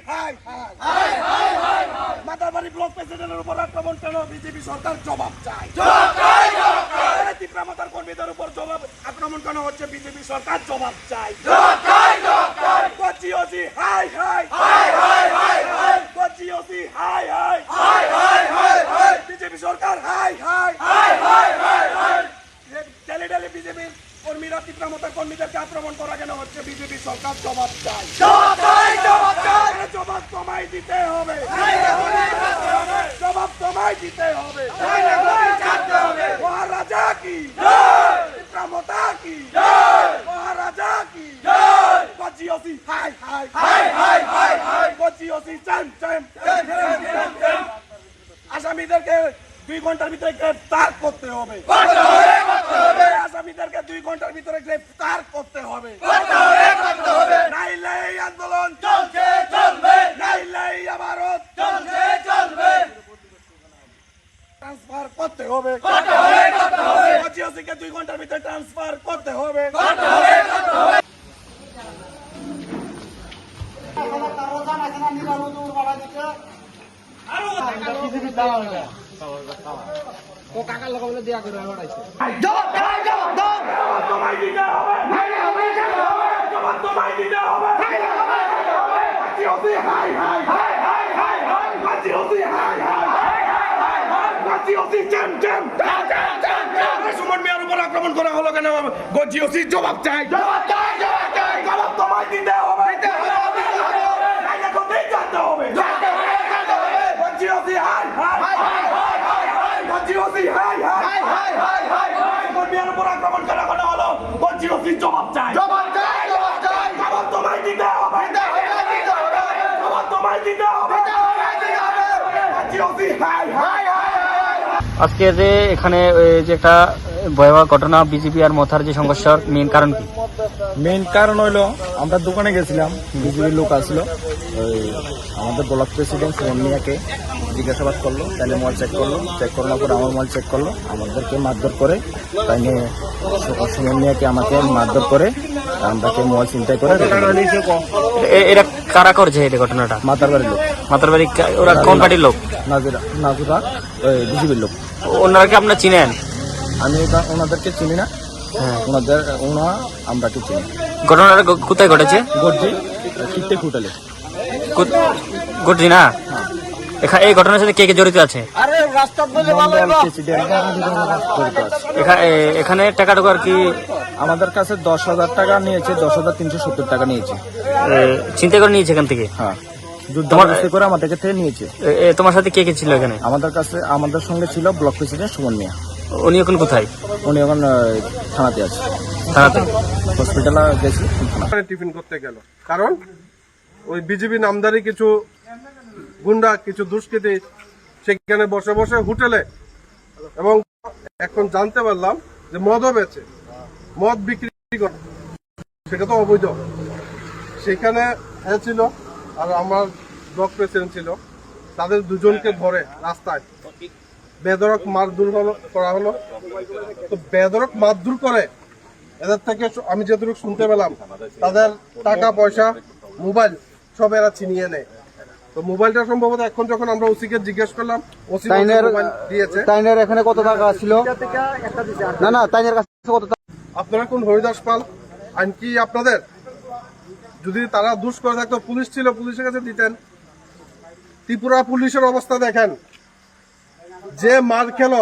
High Madarbari block প্রেসিডেন্টের উপর আক্রমণ কেন? বিজেপি সরকার জবাব চায়। তীব্রমাতার কর্মীদের উপর আক্রমণ কেন হচ্ছে? বিজেপি সরকার জবাব চায়। গজিওসি হাই গজিওসি হাই বিজেপি সরকার হাই ডেলি ডেলি বিজেপি কর্মীরা তীব্রমাতার কর্মীদেরকে আক্রমণ করা কেন হচ্ছে? বিজেপি সরকার জবাব চায়। জবাব তোমায় দিতে হবে, জবাব তোমায় দিতে হবে। মহারাজা কি তীব্রমাতা কি মহারাজা কি গজিওসি হাই গজিওসি চাম আসামিদেরকে 2 ঘন্টার ভিতরে গ্রেফতার করতে হবে। আসামিদেরকে 2 ঘন্টার ভিতরে গ্রেফতার করতে হবে। নাইলে এই আন্দোলন চলবে, নাইলে ভারত চলবে। ট্রান্সফার করতে হবে, গজিওসিকে 2 ঘন্টার ভিতরে ট্রান্সফার করতে হবে। কাকার লোক বলে দেয়া করে তোমায় দিতে হবে, জবাব তোমায় দিতে হবে। গজিওসি হাই গজিওসি হাই গজিওসি চাম সুমন মিয়ার উপর আক্রমণ করা হলো কেন? গজিওসি জবাব চাই, জবাব তোমায় দিতে হবে। নাইলে কোথায় যেতে হবে? গজিওসি হাই গজিওসি হাই সুমন মিয়ার উপর আক্রমণ করা হলো। গজিওসি জবাব চাই, জবাব তোমায় দিতে হবে, জবাব তোমায় দিতে হবে। গজিওসি হাই আজকে যে এখানে যে একটা ভয়াবহ ঘটনা, বিজেপি আর মথার যে সংঘর্ষের মেইন কারণ কি? মেইন কারণ হইলো আমরা দোকানে গেছিলাম, বিজেপির লোক আসলো, আমাদের ব্লক প্রেসিডেন্ট সুমন মিয়াকে জিজ্ঞাসাবাদ করলো, তাহলে মোবাইল চেক করার পর আমার মোবাইল চেক করলো, আমাদেরকে মারধর করে, তাই নিয়ে সুমন মিয়াকে আমাকে মারধর করে আমরাকে মোবাইল চিন্তাই করে। এরা কারা করছে এই ঘটনাটা? মাতারবাড়ির লোক। মাতারবাড়ি ওরা কোন পার্টির লোক? নাজুরা বিজেপির লোক। ওনারা কি আপনারা চিনেন? আমি ওনাদেরকে চিনি না, আমরাকে চিনি। ঘটনাটা কোথায় ঘটেছে? গর্জি কিত্তে হোটেলে ঘটছি না। এই ঘটনার সাথে কে কে জড়িত আছে? এখানে টাকা আর কি আমাদের কাছে 10,000 টাকা নিয়েছে, 10,370 টাকা নিয়েছে, চিন্তা করে নিয়েছে এখান থেকে। হ্যাঁ, যুদ্ধ করে আমাদের থেকে নিয়েছে। তোমার সাথে কে কে ছিল এখানে? আমাদের সঙ্গে ছিল ব্লক প্রেসিডেন্ট সুমন মিয়া। উনি এখন কোথায়? উনি এখন থানাতে আছে। থানাতে হসপিটালে গেছি। টিফিন করতে গেল, কারণ ওই বিজেপি নামদারি কিছু গুন্ডা, কিছু দুষ্কৃতী সেখানে বসে বসে হোটেলে, এবং এখন জানতে পারলাম যে মদও বেচে, মদ বিক্রি করে, সেটা তো অবৈধ। সেখানে ছিল আর আমার ব্লক প্রেসিডেন্ট ছিল, তাদের দুজনকে ধরে রাস্তায় বেধড়ক মারধর করা হলো। তো বেধড়ক মারধর করে এদের থেকে আমি যতটুকু শুনতে পেলাম, তাদের টাকা পয়সা, মোবাইল সব এরা ছিনিয়ে নেয়। তো মোবাইলটা সম্ভবত এখন যখন আমরা ওসিকে জিজ্ঞেস করলাম, ওসি মোবাইল দিয়েছে। তাইনের এখানে কত টাকা ছিল? না তাইনের কাছে কত টাকা? আপনারা কোন হরিদাস পাল আইন কি আপনাদের? যদি তারা দুষ করে থাকতো, পুলিশ ছিল, পুলিশের কাছে দিতেন। ত্রিপুরা পুলিশের অবস্থা দেখেন, যে মার খেলো